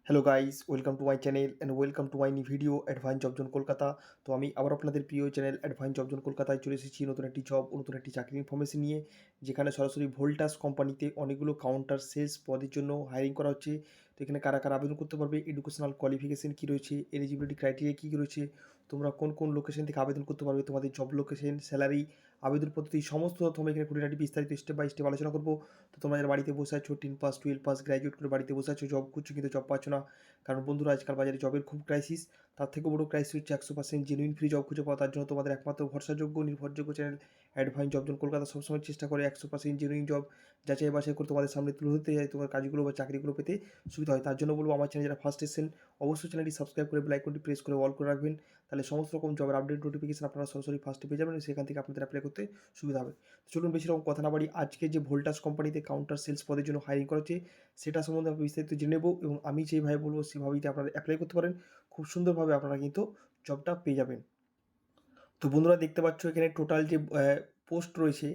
Hello guys, welcome to my channel and welcome to my new video advance job zone Kolkata. তো আমি আবার আপনাদের প্রিয় চ্যানেল অ্যাডভান্স জব জোন কলকাতায় চলে এসেছি নতুন একটি জব ও নতুন একটি চাকরির ইনফরমেশন নিয়ে, যেখানে সরাসরি ভোল্টাস কোম্পানিতে অনেকগুলো কাউন্টার সেলস পদের জন্য হায়ারিং করা হচ্ছে। তো এখানে কারা কারা আবেদন করতে পারবে, এডুকেশনাল কোয়ালিফিকেশন কী রয়েছে, এলিজিবিলিটি ক্রাইটেরিয়া কী রয়েছে, তোমরা কোন কোন লোকেশন থেকে আবেদন করতে পারবে, তোমাদের জব লোকেশন, স্যালারি, আবেদন পদ্ধতি, সমস্ত তথ্য আমরা এখানে খুঁটিনাটি বিস্তারিত স্টেপ বাই স্টেপ আলোচনা করবো। তো তোমরা যারা বাড়িতে বসে আছো, 10 পাস 12 পাস গ্র্যাজুয়েট করে বাড়িতে বসে আছো, জব করছো কিন্তু জব পাচ্ছ না, কারণ বন্ধুরা আজকাল বাজারে জবের খুব ক্রাইসিস। তার থেকে বড় ক্রাইসিস হচ্ছে 100% জেনুইন ফ্রি জব খুঁজে পাওয়া। তার জন্য তোমাদের একমাত্র ভরসাযোগ্য নির্ভরযোগ্য channel advance job zone Kolkata সবসময় চেষ্টা করে 100% জেনুইন জব যাচাই বাছাই করে তোমাদের সামনে তুলে ধরতে যায়, তোমার কাজগুলো বা চাকরিগুলো পেতে সুবিধা হয়। তার জন্য বলবো, আমার চ্যানেল যারা ফার্স্ট এসেছেন অবশ্যই চ্যানেলটি সাবস্ক্রাইব করে বেল আইকনটি প্রেস করে অল করে রাখবেন। তাহলে সমস্ত রকম জবের আপডেট নোটিফিকেশন আপনারা সরাসরি ফার্স্টে পেয়ে যাবেন, সেখান থেকে আপনাদের অ্যাপ্লাই করতে সুবিধা হবে। চলুন বেশি রকম কথা না বাড়ি, আজকে যে ভোল্টাস কোম্পানিতে কাউন্টার সেলস পদের জন্য হায়ারিং করা হচ্ছে সেটা সম্বন্ধে আমরা বিস্তারিত জেনে নেব, এবং আমি যেভাবে বলবো সেভাবেই আপনারা অ্যাপ্লাই করতে পারেন। খুব সুন্দরভাবে আপনারা কিন্তু জবটা পেয়ে যাবেন। তো বন্ধুরা দেখতে পাচ্ছ এখানে টোটাল যে পোস্ট রয়েছে,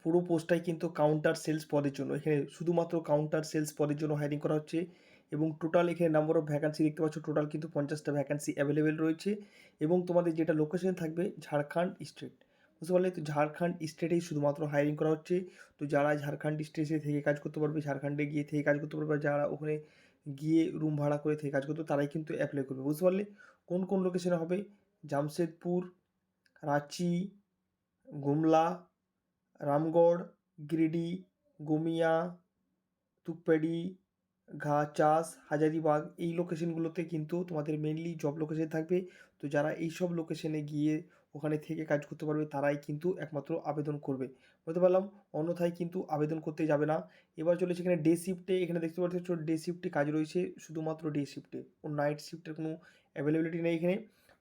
পুরো পোস্টটাই কিন্তু কাউন্টার সেলস পদের জন্য। এখানে শুধুমাত্র কাউন্টার সেলস পদের জন্য হায়ারিং করা হচ্ছে, এবং টোটাল এখানে নাম্বার অফ ভ্যাকান্সি দেখতে পাচ্ছ, টোটাল কিন্তু 50টা ভ্যাকান্সি অ্যাভেলেবেল রয়েছে। এবং তোমাদের যেটা লোকেশন থাকবে ঝাড়খণ্ড স্টেট, বুঝতে পারলে? তো ঝাড়খণ্ড স্টেটেই শুধুমাত্র হায়ারিং করা হচ্ছে। তো যারা ঝাড়খণ্ড স্টেটে থেকে কাজ করতে পারবে, ঝাড়খণ্ডে গিয়ে থেকে কাজ করতে পারবে, যারা ওখানে গিয়ে রুম ভাড়া করে থেকে কাজ করতে তারাই কিন্তু অ্যাপ্লাই করবে, বুঝতে পারলে? কোন কোন লোকেশনে হবে: জামশেদপুর, রাঁচি, গুমলা, রামগড়, গিরিডি, গোমিয়া, তুকপেডি, ঘাচাস, হাজারিবাগ, এই লোকেশনগুলোতে কিন্তু তোমাদের মেনলি জব লোকেশন থাকবে। তো যারা এই সব লোকেশনে গিয়ে ওখানে থেকে কাজ করতে পারবে তারাই কিন্তু একমাত্র আবেদন করবে, বুঝতে পারলাম? অন্যথায় কিন্তু আবেদন করতে যাবে না। এবার চলেছে এখানে ডে শিফটে, এখানে দেখতে পাচ্ছ ডে শিফটে কাজ রয়েছে, শুধুমাত্র ডে শিফটে, ও নাইট শিফটের কোনো অ্যাভেলেবিলিটি নেই এখানে।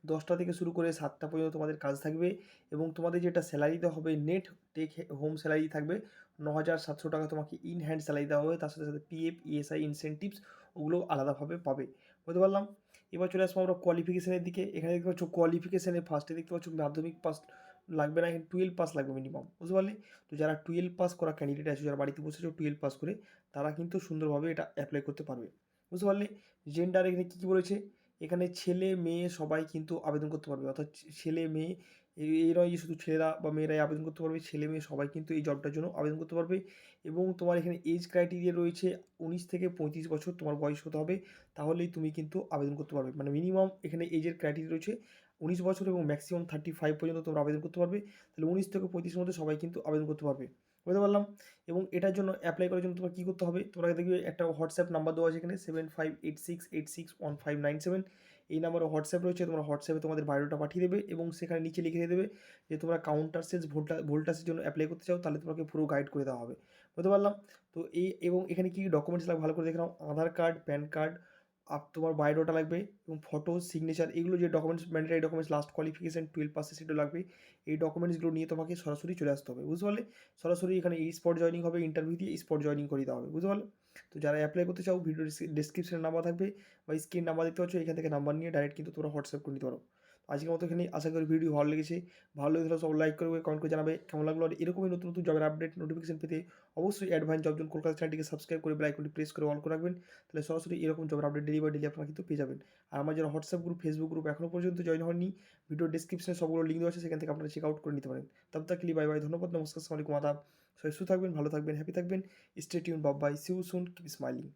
10টা থেকে শুরু করে 7টা পর্যন্ত তোমাদের কাজ থাকবে, এবং তোমাদের যেটা স্যালারি দেওয়া হবে, নেট টেক হোম স্যালারি থাকবে 9,700 টাকা, তোমাকে ইন হ্যান্ড স্যালারি দেওয়া হবে। তার সাথে সাথে পিএফ, ইএসআই, ইনসেন্টিভস ওগুলো আলাদাভাবে পাবে, বুঝতে পারলাম? এবার চলে আসবো আমরা কোয়ালিফিকেশানের দিকে। এখানে দেখতে পাচ্ছ কোয়ালিফিকেশানে ফার্স্টে দেখতে পাচ্ছ মাধ্যমিক পাস লাগবে না, এখানে 12 পাস লাগবে মিনিমাম, বুঝতে পারলে? তো যারা 12 পাস করা ক্যান্ডিডেট আছে, যারা বাড়িতে বসেছো 12 পাস করে, তারা কিন্তু সুন্দরভাবে এটা অ্যাপ্লাই করতে পারবে, বুঝতে পারলে? জেন্ডার এখানে কী কী বলেছে, এখানে ছেলে মেয়ে সবাই কিন্তু আবেদন করতে পারবে, অর্থাৎ ছেলে মেয়ে এই নয় যে শুধু ছেলেরা বা মেয়েরাই আবেদন করতে পারবে, ছেলে মেয়ে সবাই কিন্তু এই জবটার জন্য আবেদন করতে পারবে। এবং তোমার এখানে এজ ক্রাইটেরিয়া রয়েছে 19 থেকে 35 বছর তোমার বয়স হতে হবে, তাহলেই তুমি কিন্তু আবেদন করতে পারবে। মানে মিনিমাম এখানে এজের ক্রাইটেরিয়া রয়েছে 19 বছর, এবং ম্যাক্সিমাম 35 পর্যন্ত তোমরা আবেদন করতে পারবে। তাহলে 19 থেকে 35-এর মধ্যে সবাই কিন্তু আবেদন করতে পারবে, বুঝতে পারলাম? এবং এটার জন্য অ্যাপ্লাই করার জন্য তোমার কী করতে হবে, তোমরা দেখবে একটা হোয়াটসঅ্যাপ নাম্বার দেওয়া আছে এখানে, 7586861597। এই নাম্বারে হোয়াটসঅ্যাপ রয়েছে, তোমরা হোয়াটসঅ্যাপে তোমাদের বায়োডাটা পাঠিয়ে দেবে, এবং সেখানে নিচে লিখে দেবে যে তোমরা কাউন্টার সেলস ভোল্টাসের জন্য অ্যাপ্লাই করতে চাও, তাহলে তোমাকে পুরো গাইড করে দেওয়া হবে, বুঝতে পারলাম? তো এই এবং এখানে কী ডকুমেন্টস লাগবে ভালো করে দেখে নাও: আধার কার্ড, প্যান কার্ড, তোমার বায়োডাটা লাগবে, এবং ফটো, সিগনেচার, এগুলো যে documents, mandatory documents, last qualification 12 পাসে সেগুলো লাগবে। এই ডকুমেন্টসগুলো নিয়ে তোমাকে সরাসরি চলে আসতে হবে, বুঝতে পারলে? সরাসরি এখানে এই স্পট জয়নিং হবে, ইন্টারভিউ দিয়ে স্পট জয়নিং করিয়ে দেওয়া হবে, বুঝতে পারলে? তো যারা অ্যাপ্লাই করতে চাও, ভিডিও ডিসক্রিপশনে নাম্বার থাকবে বা স্ক্রিন নাম্বার দেখতে পাচ্ছ, এখান থেকে নাম্বার নিয়ে ডাইরেক্ট কিন্তু তোমরা হোয়াটসঅ্যাপ করে নিতে পারো। আজকের মতো এখানেই, আশা করি ভিডিও ভালো লেগেছে। ভালো লেগে সব লাইক করবে, কমেন্ট করে জানাবে কেমন লাগলো। আর এরকমই নতুন নতুন জবের আপডেট নোটিফিকেশন পেতে অবশ্যই অ্যাডভান্স জব জোন কলকাতা চ্যানেলটিকে সাবস্ক্রাইব করে বেল আইকনটি প্রেস করে অল করে রাখবেন। তাহলে সরাসরি এরকম জবের আপডেট ডেলি বাই ডেলি আপনারা কিন্তু পেয়ে যাবেন। আর আমার যারা হোয়াটসঅ্যাপ গ্রুপ, ফেসবুক গ্রুপ এখনও পর্যন্ত জয়েন হননি, ভিডিও ডিসক্রিপশনে সবগুলো লিঙ্ক দেওয়া আছে, সেখান থেকে আপনারা চেক আউট করে নিতে পারেন। তব তক কে লিয়ে বাই বাই, ধন্যবাদ, নমস্কার, আসসালামু আলাইকুম, আদাব। সবাই সুস্থ থাকবেন, ভালো থাকবেন, হ্যাপি থাকবেন। Stay tune, bye bye, see you soon, keep smiling.